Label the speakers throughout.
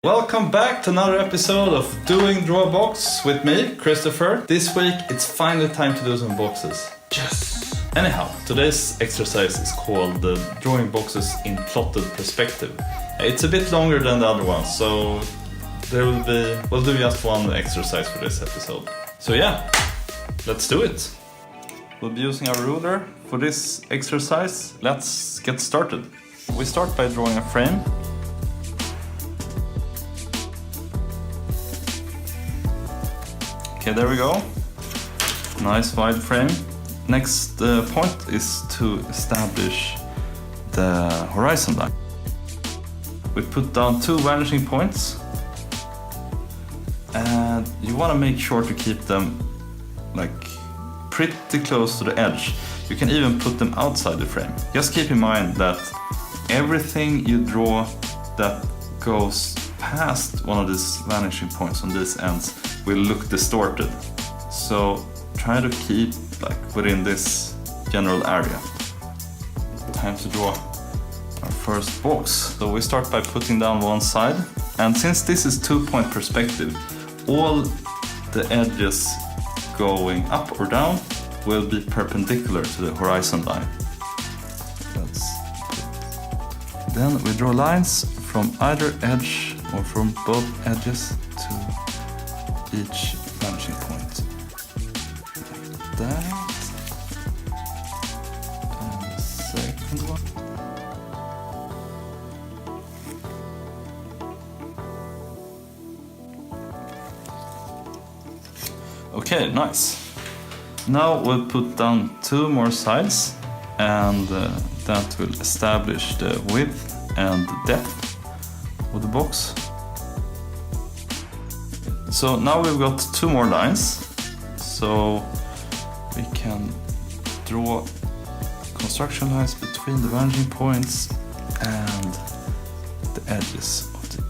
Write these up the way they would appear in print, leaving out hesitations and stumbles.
Speaker 1: Welcome back to another episode of Doing Drawabox with me, Christopher. This week it's finally time to do some boxes. Yes! Anyhow, today's exercise is called drawing boxes in plotted perspective. It's a bit longer than the other ones, so we'll do just one exercise for this episode. So yeah, let's do it. We'll be using our ruler for this exercise. Let's get started. We start by drawing a frame. Okay, there we go. Nice wide frame. Next point is to establish the horizon line. We put down 2 vanishing points, and you want to make sure to keep them like pretty close to the edge. You can even put them outside the frame. Just keep in mind that everything you draw that goes past one of these vanishing points on these ends will look distorted. So try to keep like within this general area. Time to draw our first box. So we start by putting down one side, and since this is 2-point perspective, all the edges going up or down will be perpendicular to the horizon line. Then we draw lines from either edge or from both edges to each vanishing point. Like that. And the second one. Okay, nice. Now we'll put down 2 more sides, and that will establish the width and the depth of the box. So now we've got 2 more lines, so we can draw construction lines between the vanishing points and the edges of the...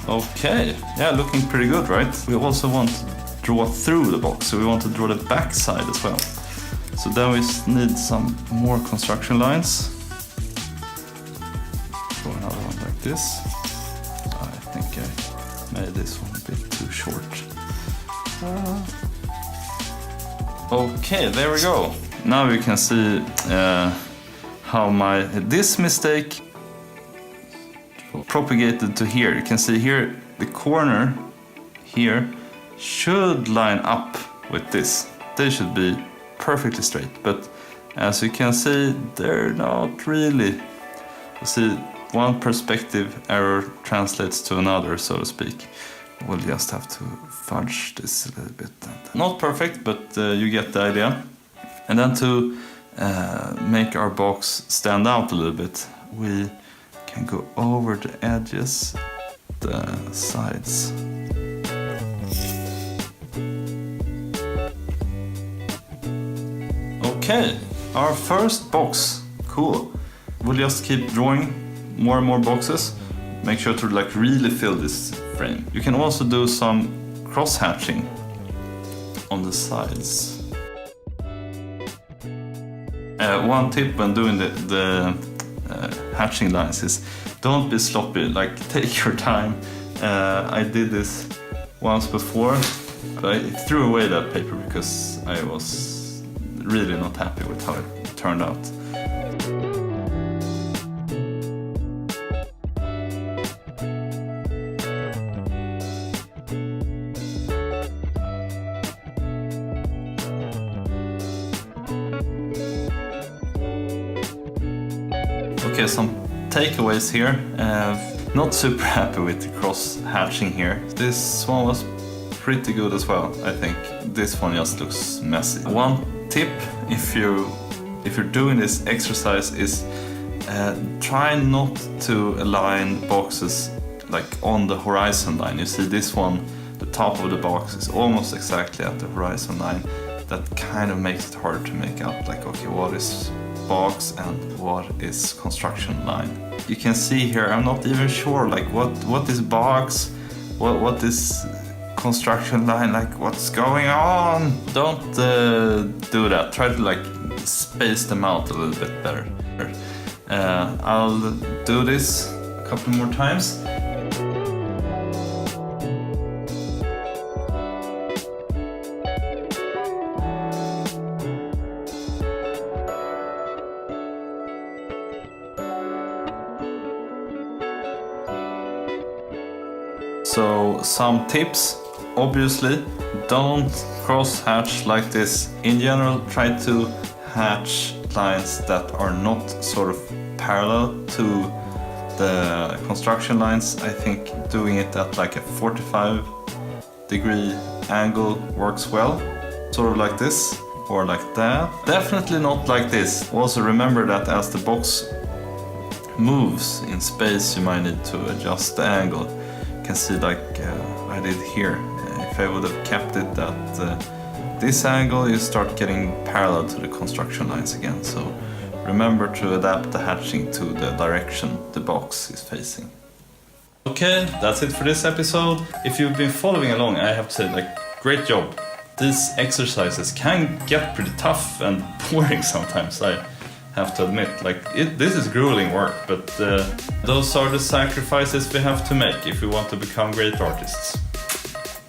Speaker 1: Okay, yeah, looking pretty good, right? We also want to draw through the box, so we want to draw the back side as well. So then we need some more construction lines. Draw another one like this. I think I made this one a bit too short. Okay, there we go. Now you can see how this mistake propagated to here. You can see here the corner here should line up with this. They should be perfectly straight, but as you can see, they're not really. You see, one perspective error translates to another, so to speak. We'll just have to fudge this a little bit. Not perfect, but you get the idea. And then to make our box stand out a little bit, we can go over the edges, the sides. Okay, our first box. Cool. We'll just keep drawing more and more boxes. Make sure to like really fill this frame. You can also do some cross-hatching on the sides. One tip when doing the hatching lines is don't be sloppy, like take your time. I did this once before, but I threw away that paper because I was really not happy with how it turned out. Okay, some takeaways here. Not super happy with the cross-hatching here. This one was pretty good as well, I think. This one just looks messy. One tip, if you're doing this exercise, is try not to align boxes like on the horizon line. You see this one, the top of the box is almost exactly at the horizon line. That kind of makes it hard to make out like, okay, what is box and what is construction line. You can see here, I'm not even sure like what is box, what is construction line, like what's going on. Don't do that. Try to like space them out a little bit better. I'll do this a couple more times. So some tips, obviously don't cross hatch like this. In general, try to hatch lines that are not sort of parallel to the construction lines. I think doing it at like a 45-degree angle works well, sort of like this or like that. Definitely not like this. Also remember that as the box moves in space, you might need to adjust the angle. Can see like I did here. If I would have kept it at this angle, you start getting parallel to the construction lines again. So remember to adapt the hatching to the direction the box is facing. Okay, that's it for this episode. If you've been following along, I have to say, like, great job. These exercises can get pretty tough and boring sometimes, I have to admit. Like, this is grueling work, but those are the sacrifices we have to make if we want to become great artists.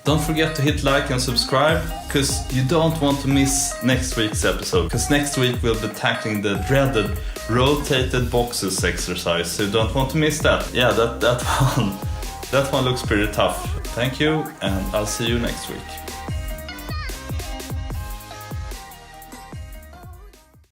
Speaker 1: Don't forget to hit like and subscribe, because you don't want to miss next week's episode, because next week we'll be tackling the dreaded rotated boxes exercise, so you don't want to miss that. Yeah, that one looks pretty tough. Thank you, and I'll see you next week.